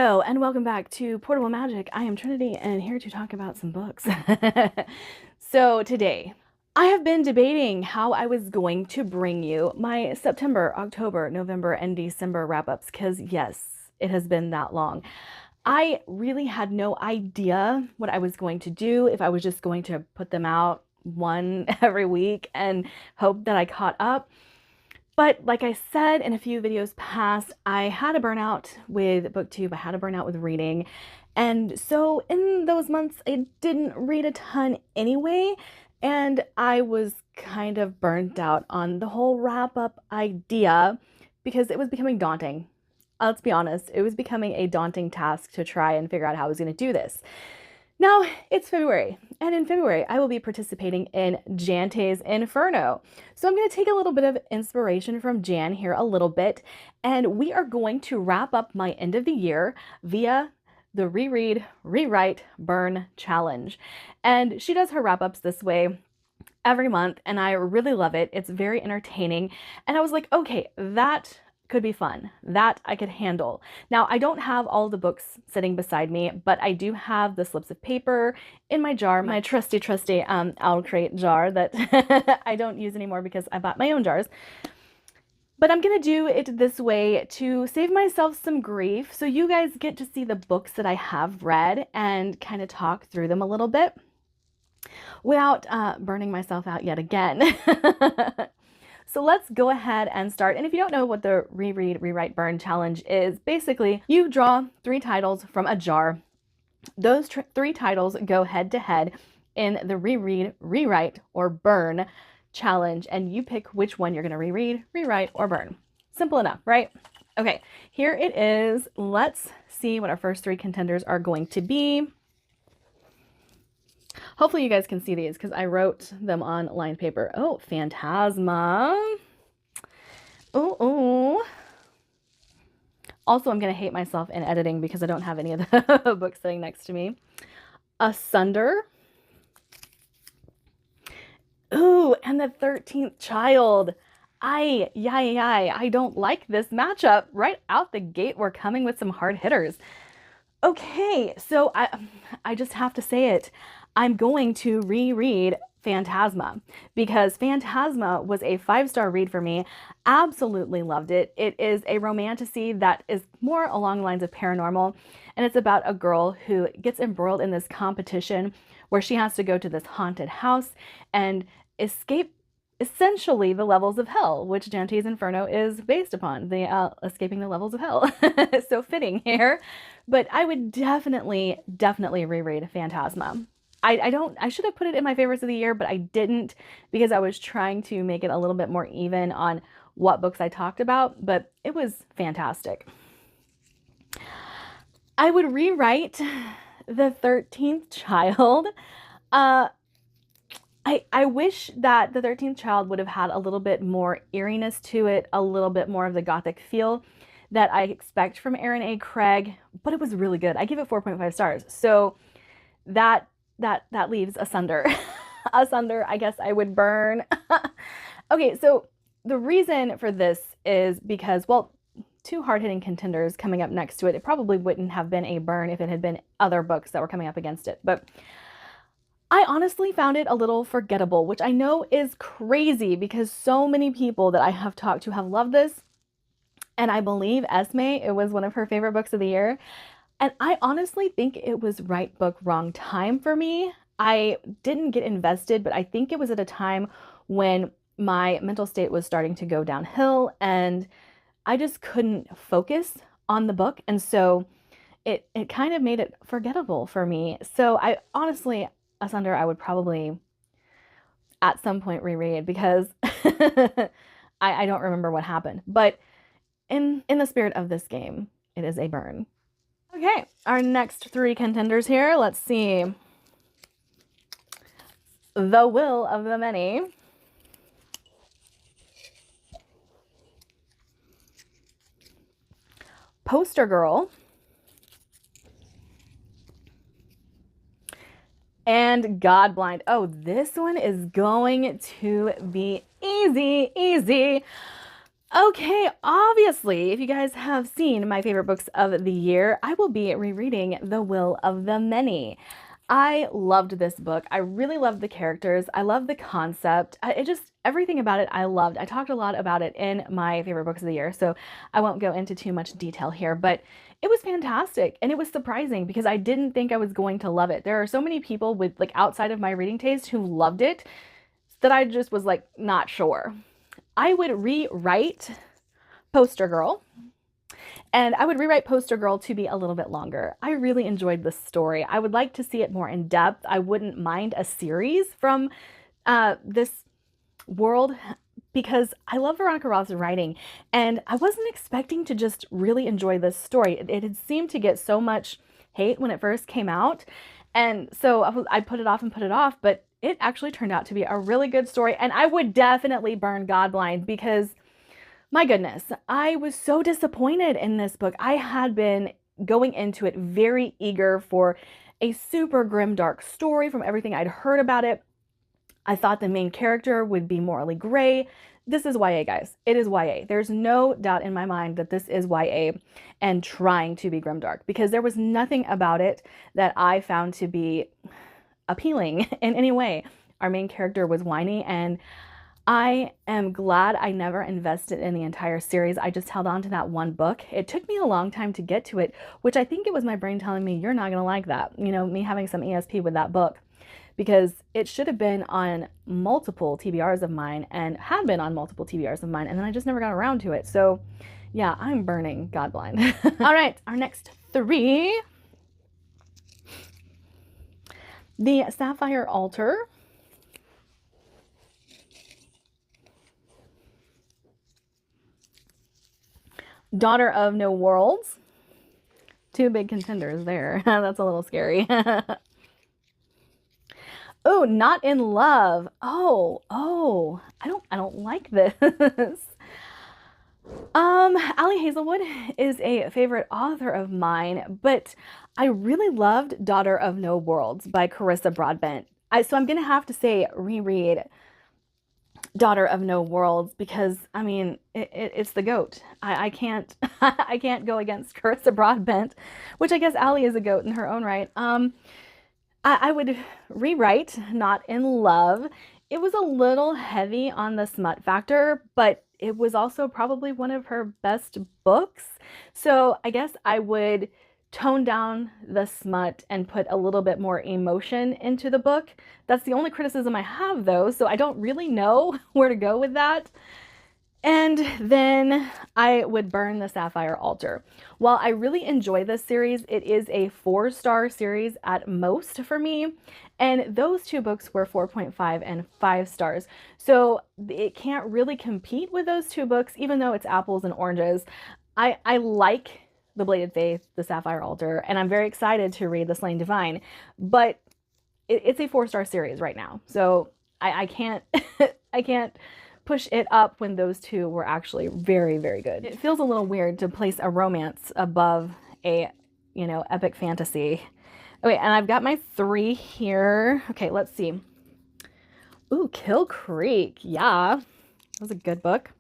Hello and welcome back to Portable Magic. I am Trinity and here to talk about some books. So today, I have been debating how I was going to bring you my September, October, November, and December wrap-ups because yes, it has been that long. I really had no idea what I was going to do, if I was just going to put them out one every week and hope that I caught up. But like I said in a few videos past, I had a burnout with Booktube, I had a burnout with reading. And so in those months, I didn't read a ton anyway. And I was kind of burnt out on the whole wrap up idea because it was becoming daunting. Let's be honest, it was becoming a daunting task to try and figure out how I was going to do this. Now, it's February, and in February, I will be participating in Jante's Inferno. So I'm going to take a little bit of inspiration from Jan here a little bit, and we are going to wrap up my end of the year via the Reread, Rewrite, Burn Challenge. And she does her wrap-ups this way every month, and I really love it. It's very entertaining, and I was like, okay, that could be fun. That I could handle. Now, I don't have all the books sitting beside me, but I do have the slips of paper in my jar, my trusty Owl Crate jar that I don't use anymore because I bought my own jars. But I'm gonna do it this way to save myself some grief, so you guys get to see the books that I have read and kind of talk through them a little bit without burning myself out yet again. So let's go ahead and start. And if you don't know what the Reread, Rewrite, Burn challenge is, basically you draw 3 titles from a jar. Those 3 titles go head to head in the Reread, Rewrite, or Burn challenge, and you pick which one you're going to reread, rewrite, or burn. Simple enough, right? Okay, here it is. Let's see what our first 3 contenders are going to be. Hopefully you guys can see these because I wrote them on lined paper. Oh, Phantasma. Oh. Also, I'm going to hate myself in editing because I don't have any of the books sitting next to me. Asunder. Ooh, and the 13th Child. I don't like this matchup. Right out the gate, we're coming with some hard hitters. Okay, so I just have to say it. I'm going to reread Phantasma because Phantasma was a 5-star read for me. Absolutely loved it. It is a romantasy that is more along the lines of paranormal, and it's about a girl who gets embroiled in this competition where she has to go to this haunted house and escape essentially the levels of hell, which Jante's Inferno is based upon, the escaping the levels of hell. So fitting here. But I would definitely reread Phantasma. I should have put it in my favorites of the year, but I didn't because I was trying to make it a little bit more even on what books I talked about, but it was fantastic. I would rewrite the 13th Child. I wish that the 13th Child would have had a little bit more eeriness to it, a little bit more of the gothic feel that I expect from Aaron A. Craig, but it was really good. I give it 4.5 stars. So that leaves Asunder. Asunder, I guess I would burn. Okay, so the reason for this is because, well, 2 hard-hitting contenders coming up next to it. It probably wouldn't have been a burn if it had been other books that were coming up against it, but I honestly found it a little forgettable, which I know is crazy because so many people that I have talked to have loved this. And I believe Esme, it was one of her favorite books of the year. And I honestly think it was right book, wrong time for me. I didn't get invested, but I think it was at a time when my mental state was starting to go downhill and I just couldn't focus on the book. And so it kind of made it forgettable for me. So I honestly, Asunder, I would probably at some point reread because I don't remember what happened. But in the spirit of this game, it is a burn. Okay, our next 3 contenders here. Let's see. The Will of the Many. Poster Girl. And Godblind. Oh, this one is going to be easy. Okay, obviously, if you guys have seen my favorite books of the year, I will be rereading The Will of the Many. I loved this book. I really loved the characters. I love the concept. It just, everything about it I loved. I talked a lot about it in my favorite books of the year, so I won't go into too much detail here, but it was fantastic and it was surprising because I didn't think I was going to love it. There are so many people with like outside of my reading taste who loved it that I just was like not sure. I would rewrite Poster Girl, and I would rewrite Poster Girl to be a little bit longer. I really enjoyed this story. I would like to see it more in depth. I wouldn't mind a series from this world because I love Veronica Roth's writing, and I wasn't expecting to just really enjoy this story. It had seemed to get so much hate when it first came out, and so I put it off and put it off, but it actually turned out to be a really good story, and I would definitely burn Godblind because my goodness, I was so disappointed in this book. I had been going into it very eager for a super grim, dark story from everything I'd heard about it. I thought the main character would be morally gray. This is YA, guys. It is YA. There's no doubt in my mind that this is YA and trying to be grimdark because there was nothing about it that I found to be appealing in any way. Our main character was whiny, and I am glad I never invested in the entire series. I just held on to that one book. It took me a long time to get to it, which I think it was my brain telling me, you're not going to like that. You know, me having some ESP with that book, because it should have been on multiple TBRs of mine and had been on multiple TBRs of mine, and then I just never got around to it. So yeah, I'm burning Godblind. All right, our next three. The Sapphire Altar. Daughter of No Worlds. Two big contenders there. That's a little scary. Oh, Not in Love. Oh, I don't like this. Ali Hazelwood is a favorite author of mine, but I really loved Daughter of No Worlds by Carissa Broadbent. So I'm gonna have to say reread Daughter of No Worlds because I mean it's the goat. I can't I can't go against Carissa Broadbent, which I guess Ali is a goat in her own right. I would rewrite Not in Love. It was a little heavy on the smut factor, but it was also probably one of her best books. So I guess I would tone down the smut and put a little bit more emotion into the book. That's the only criticism I have though, so I don't really know where to go with that. And then I would burn the Sapphire Altar. While I really enjoy this series, it is a 4-star series at most for me. And those two books were 4.5 and 5 stars. So it can't really compete with those two books, even though it's apples and oranges. I like The Bladed Faith, The Sapphire Altar, and I'm very excited to read The Slain Divine. But it's a 4-star series right now. So I can't, I can't push it up when those two were actually very, very good. It feels a little weird to place a romance above a, you know, epic fantasy. Okay, and I've got my 3 here. Okay, let's see. Ooh, Kill Creek. Yeah, that was a good book.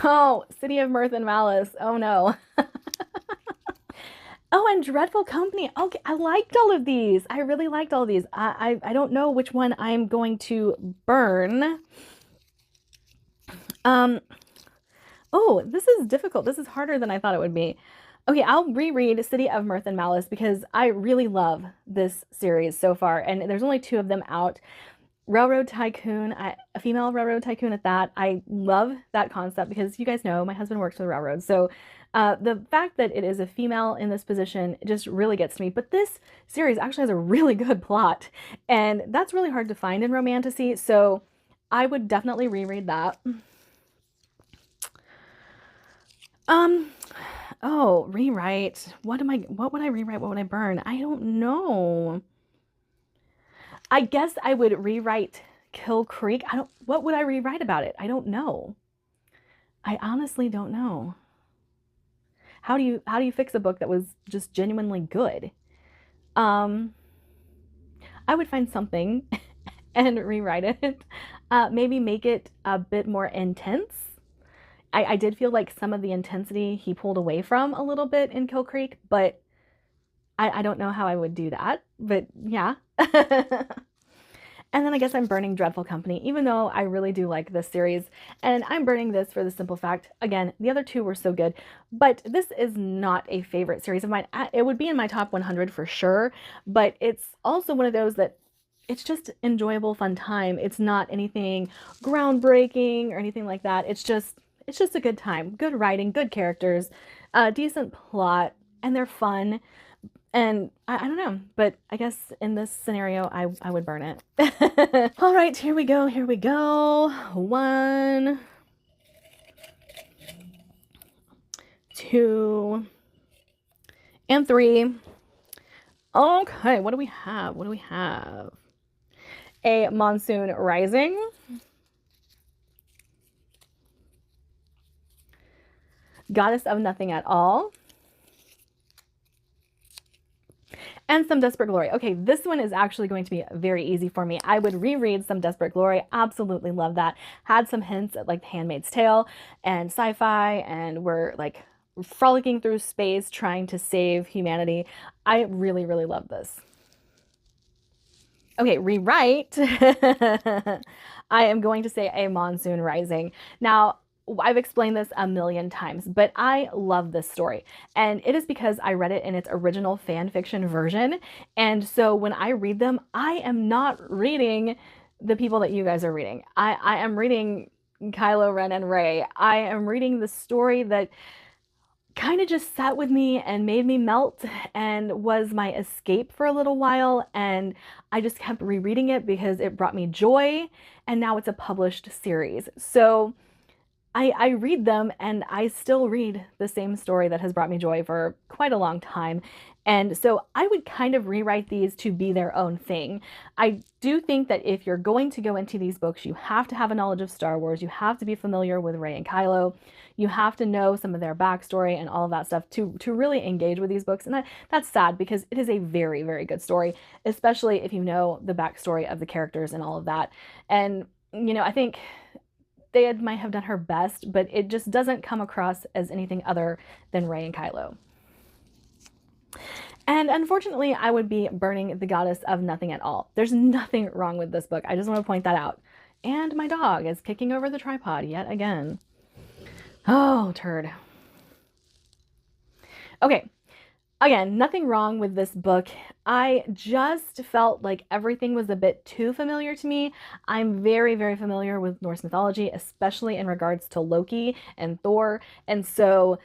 Oh, City of Mirth and Malice. Oh no. Oh, and Dreadful Company. Okay, I liked all of these. I really liked all of these. I don't know which one I'm going to burn. Oh, this is difficult. This is harder than I thought it would be. Okay, I'll reread City of Mirth and Malice because I really love this series so far, and there's only 2 of them out. Railroad Tycoon, a female railroad tycoon at that. I love that concept because you guys know my husband works for the railroad. So the fact that it is a female in this position just really gets to me. But this series actually has a really good plot, and that's really hard to find in romantasy. So I would definitely reread that. Oh, rewrite. What would I rewrite? What would I burn? I don't know. I guess I would rewrite Kill Creek. What would I rewrite about it? I don't know. I honestly don't know. How do you fix a book that was just genuinely good? I would find something and rewrite it. Maybe make it a bit more intense. I did feel like some of the intensity he pulled away from a little bit in Kill Creek, but I don't know how I would do that. But yeah. And then I guess I'm burning Dreadful Company, even though I really do like this series. And I'm burning this for the simple fact, again, the other two were so good, but this is not a favorite series of mine. It would be in my top 100 for sure, but it's also one of those that it's just enjoyable, fun time. It's not anything groundbreaking or anything like that. It's just a good time. Good writing, good characters, decent plot, and they're fun. And I don't know, but I guess in this scenario, I would burn it. All right, here we go. Here we go. 1, 2, and 3. Okay, what do we have? What do we have? A Monsoon Rising. Goddess of Nothing at All. And Some Desperate Glory. Okay, this one is actually going to be very easy for me. I would reread Some Desperate Glory. Absolutely love that. Had some hints at like The Handmaid's Tale and sci-fi, and we're like frolicking through space trying to save humanity. I really, really love this. Okay, rewrite. I am going to say A Monsoon Rising. Now, I've explained this a million times, but I love this story. And it is because I read it in its original fan fiction version. And so when I read them, I am not reading the people that you guys are reading. I am reading Kylo Ren and Rey. I am reading the story that kind of just sat with me and made me melt and was my escape for a little while. And I just kept rereading it because it brought me joy. And now it's a published series. So I read them and I still read the same story that has brought me joy for quite a long time. And so I would kind of rewrite these to be their own thing. I do think that if you're going to go into these books, you have to have a knowledge of Star Wars. You have to be familiar with Rey and Kylo. You have to know some of their backstory and all of that stuff to really engage with these books. And that's sad because it is a very, very good story, especially if you know the backstory of the characters and all of that. And, you know, I think they might have done her best, but it just doesn't come across as anything other than Rey and Kylo. And unfortunately, I would be burning The Goddess of Nothing at All. There's nothing wrong with this book. I just want to point that out. And my dog is kicking over the tripod yet again. Oh, turd. Okay. Again, nothing wrong with this book. I just felt like everything was a bit too familiar to me. I'm very, very familiar with Norse mythology, especially in regards to Loki and Thor. And so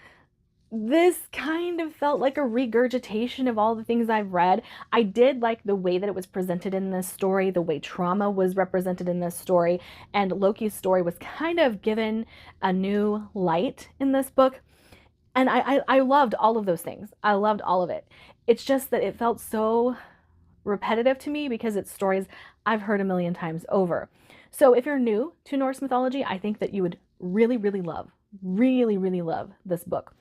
this kind of felt like a regurgitation of all the things I've read. I did like the way that it was presented in this story, the way trauma was represented in this story, and Loki's story was kind of given a new light in this book. And I loved all of those things. I loved all of it. It's just that it felt so repetitive to me because it's stories I've heard a million times over. So if you're new to Norse mythology, I think that you would really, really love this book.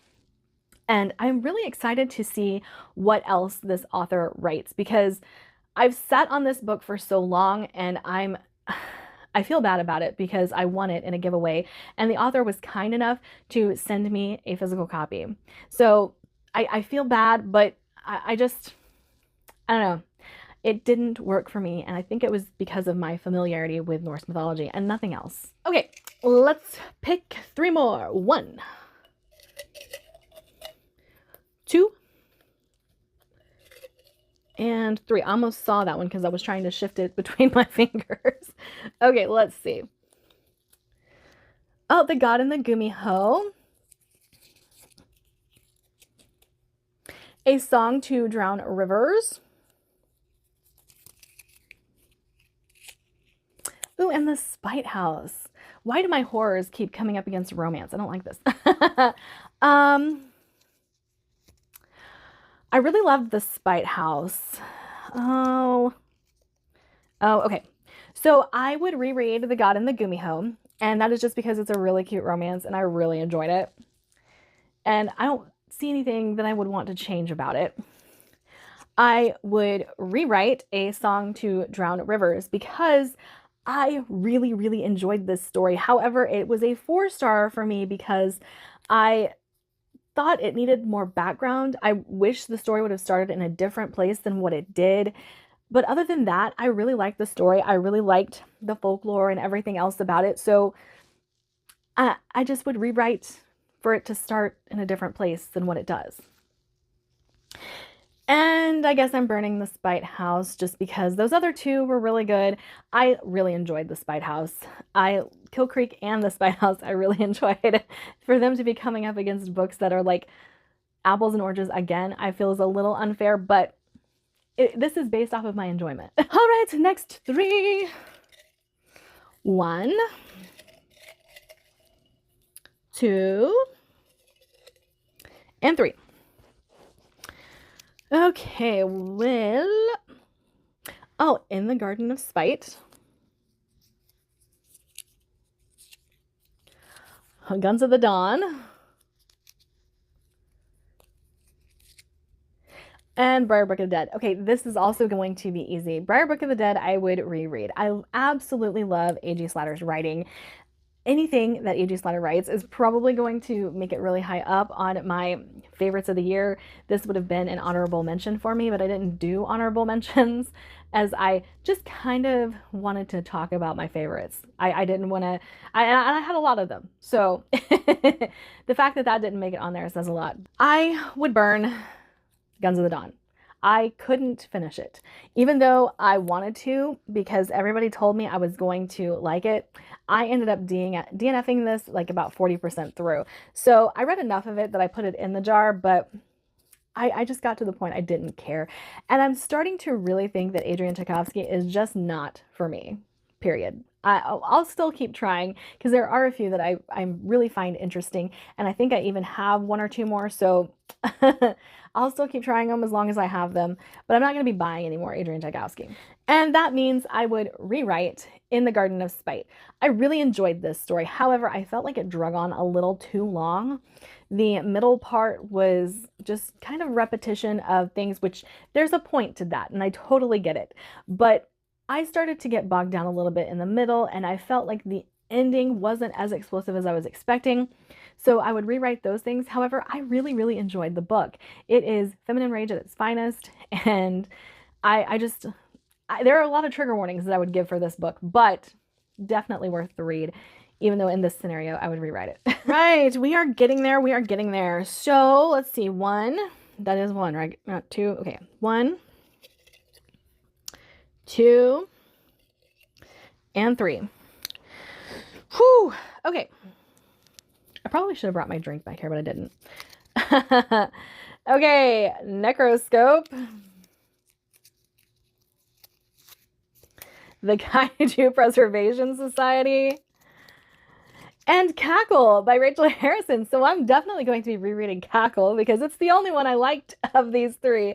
And I'm really excited to see what else this author writes because I've sat on this book for so long and I feel bad about it because I won it in a giveaway and the author was kind enough to send me a physical copy. So I feel bad, but I don't know. It didn't work for me, and I think it was because of my familiarity with Norse mythology and nothing else. Okay, let's pick 3 more. 1, 2, and 3. I almost saw that one because I was trying to shift it between my fingers. Okay, let's see. Oh, The God in the Gumiho. A Song to Drown Rivers. Ooh, and The Spite House. Why do my horrors keep coming up against romance? I don't like this. I really loved The Spite House. Oh, okay. So I would reread The God in the Gumiho, and that is just because it's a really cute romance, and I really enjoyed it. And I don't see anything that I would want to change about it. I would rewrite A Song to Drown Rivers because I really, really enjoyed this story. However, it was a 4-star for me because I thought it needed more background. I wish the story would have started in a different place than what it did. But other than that, I really liked the story. I really liked the folklore and everything else about it. So I just would rewrite for it to start in a different place than what it does. And I guess I'm burning the Spite House just because those other two were really good. I really enjoyed the Spite House. Kill Creek and the Spite House, I really enjoyed. For them to be coming up against books that are like apples and oranges again, I feel is a little unfair, but this is based off of my enjoyment. All right, next 3. 1, 2, and 3. Okay, well, oh, In the Garden of Spite, Guns of the Dawn, and Briar Book of the Dead. Okay, this is also going to be easy. Briar Book of the Dead, I would reread. I absolutely love A.G. Slatter's writing. Anything that A.G. Slatter writes is probably going to make it really high up on my favorites of the year. This would have been an honorable mention for me, but I didn't do honorable mentions as I just kind of wanted to talk about my favorites. I didn't want to, I had a lot of them. So the fact that that didn't make it on there says a lot. I would burn Guns of the Dawn. I couldn't finish it, even though I wanted to, because everybody told me I was going to like it. I ended up DNFing this like about 40% through. So I read enough of it that I put it in the jar, but I just got to the point I didn't care. And I'm starting to really think that Adrian Tchaikovsky is just not for me, period. I'll still keep trying because there are a few that I really find interesting. And I think I even have 1 or 2 more. So I'll still keep trying them as long as I have them. But I'm not going to be buying any more Adrian Tchaikovsky. And that means I would rewrite In the Garden of Spite. I really enjoyed this story. However, I felt like it drug on a little too long. The middle part was just kind of repetition of things, which there's a point to that. And I totally get it. But I started to get bogged down a little bit in the middle, and I felt like the ending wasn't as explosive as I was expecting. So I would rewrite those things. However, I really, really enjoyed the book. It is feminine rage at its finest, and there are a lot of trigger warnings that I would give for this book, but definitely worth the read, even though in this scenario, I would rewrite it. Right, we are getting there. We are getting there. So let's see, 1, that is 1, right? Not 2, okay. 1, 2, and 3. Whew, okay. I probably should have brought my drink back here, but I didn't. Okay, Necroscope, the Kaiju Preservation Society, and Cackle by Rachel Harrison. So I'm definitely going to be rereading Cackle because it's the only one I liked of these 3.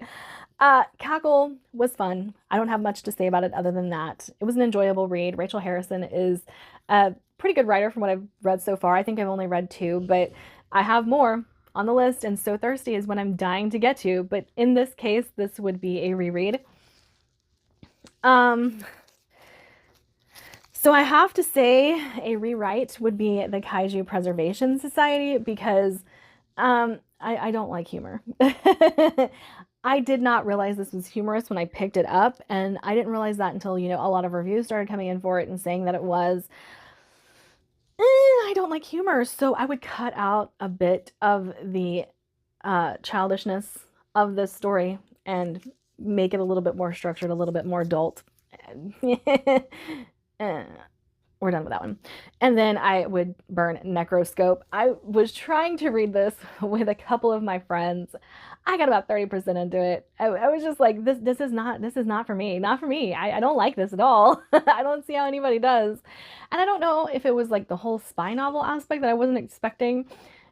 Cackle was fun. I don't have much to say about it other than that. It was an enjoyable read. Rachel Harrison is a pretty good writer from what I've read so far. I think I've only read 2, but I have more on the list, and So Thirsty is what I'm dying to get to. But in this case, this would be a reread. So I have to say a rewrite would be the Kaiju Preservation Society because I don't like humor. I did not realize this was humorous when I picked it up, and I didn't realize that until, a lot of reviews started coming in for it and saying that it was. I don't like humor, so I would cut out a bit of the childishness of this story and make it a little bit more structured, a little bit more adult. We're done with that one. And then I would burn Necroscope. I was trying to read this with a couple of my friends. I got about 30% into it. I was just like, this is not for me. Not for me. I don't like this at all. I don't see how anybody does. And I don't know if it was like the whole spy novel aspect that I wasn't expecting,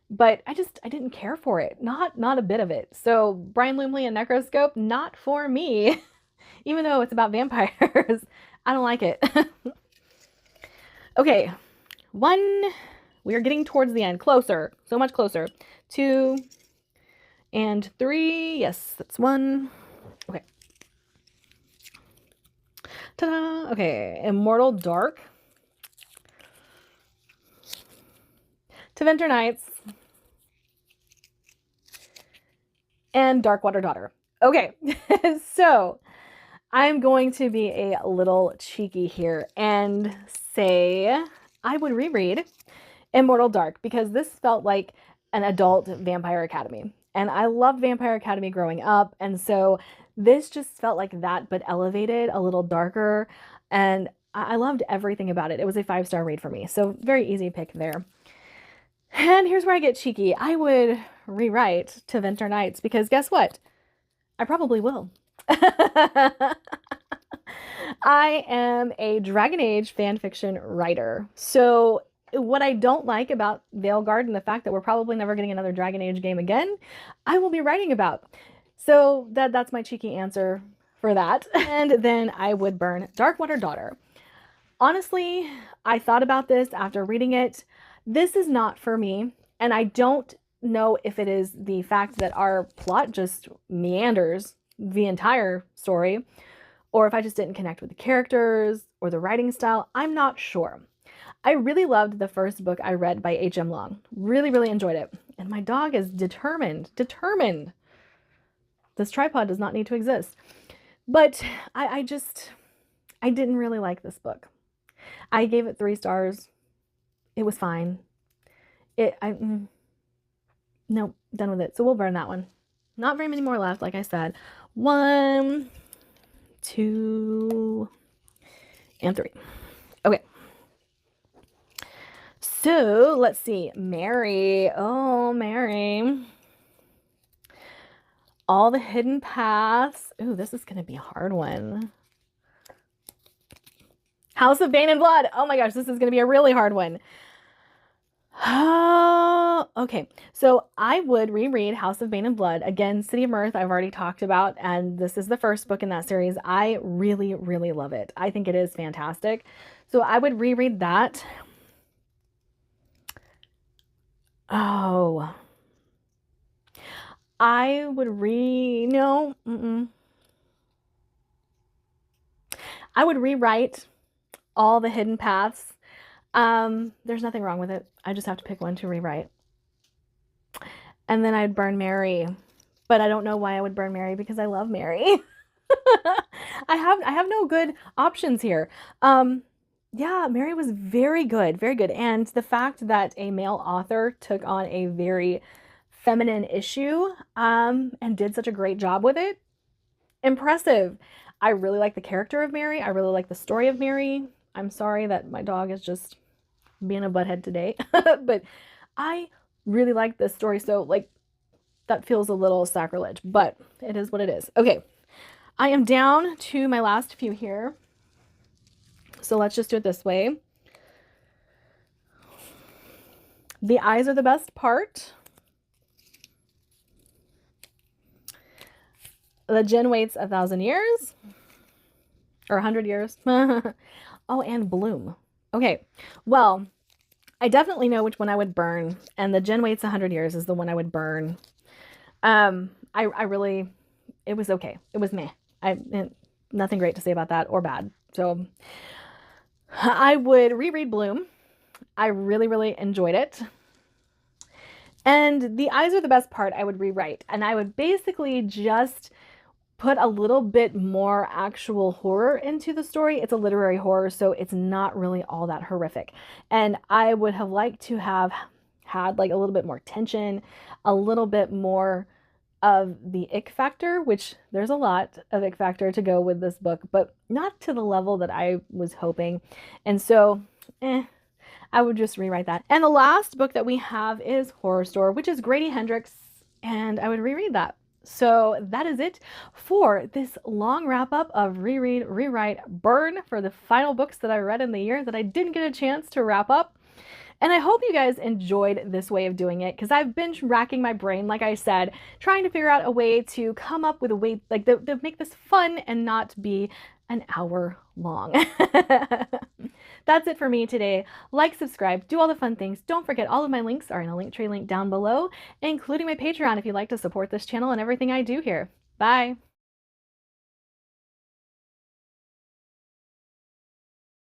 but I didn't care for it. Not a bit of it. So Brian Lumley and Necroscope, not for me. Even though it's about vampires, I don't like it. Okay, 1, we are getting towards the end, closer, so much closer. 2 and 3, yes, that's 1. Okay. Ta-da! Okay, Immortal Dark, To Winter Nights, and Darkwater Daughter. Okay, so I'm going to be a little cheeky here and say I would reread Immortal Dark because this felt like an adult Vampire Academy. And I loved Vampire Academy growing up. And so this just felt like that, but elevated, a little darker. And I loved everything about it. It was a 5-star read for me. So very easy pick there. And here's where I get cheeky. I would rewrite To Winter Nights because guess what? I probably will. I am a Dragon Age fanfiction writer. So what I don't like about Veilguard and the fact that we're probably never getting another Dragon Age game again, I will be writing about. So that's my cheeky answer for that. And then I would burn Darkwater Daughter. Honestly, I thought about this after reading it. This is not for me, and I don't know if it is the fact that our plot just meanders the entire story, or if I just didn't connect with the characters or the writing style. I'm not sure. I really loved the first book I read by H.M. Long. Really, really enjoyed it. And my dog is determined. This tripod does not need to exist. But I didn't really like this book. I gave it 3 stars. It was fine. Nope, done with it. So we'll burn that one. Not very many more left, like I said. 1, 2, and 3. Okay. So let's see. Mary. Oh, Mary. All the Hidden Paths. Ooh, this is going to be a hard one. House of Bane and Blood. Oh my gosh, this is going to be a really hard one. Okay, so I would reread House of Bane and Blood. Again, City of Mirth I've already talked about, and this is the first book in that series. I really, really love it. I think it is fantastic. So I would reread that. Oh. I would I would rewrite All the Hidden Paths. There's nothing wrong with it. I just have to pick one to rewrite. And then I'd burn Mary. But I don't know why I would burn Mary because I love Mary. I have no good options here. Yeah, Mary was very good, very good. And the fact that a male author took on a very feminine issue and did such a great job with it, impressive. I really like the character of Mary. I really like the story of Mary. I'm sorry that my dog is just being a butthead today, but I really like this story. So like that feels a little sacrilege, but it is what it is. Okay. I am down to my last few here. So let's just do it this way. The eyes are the best part. The gin waits 1,000 years or 100 years. Oh, and Bloom. Okay, well, I definitely know which one I would burn, and the gin waits 100 years is the one I would burn. I really, it was okay. It was meh. Nothing great to say about that or bad. So I would reread Bloom. I really, really enjoyed it. And the eyes are the best part I would rewrite. And I would basically just put a little bit more actual horror into the story. It's a literary horror, so it's not really all that horrific. And I would have liked to have had like a little bit more tension, a little bit more of the ick factor, which there's a lot of ick factor to go with this book, but not to the level that I was hoping. And so, I would just rewrite that. And the last book that we have is Horror Store, which is Grady Hendrix, and I would reread that. So that is it for this long wrap up of Reread, Rewrite, Burn for the final books that I read in the year that I didn't get a chance to wrap up. And I hope you guys enjoyed this way of doing it, because I've been racking my brain, like I said, trying to figure out a way to come up with a way like to make this fun and not be an hour long. That's it for me today. Like, subscribe, do all the fun things. Don't forget all of my links are in a Linktree link down below, including my Patreon if you'd like to support this channel and everything I do here. Bye.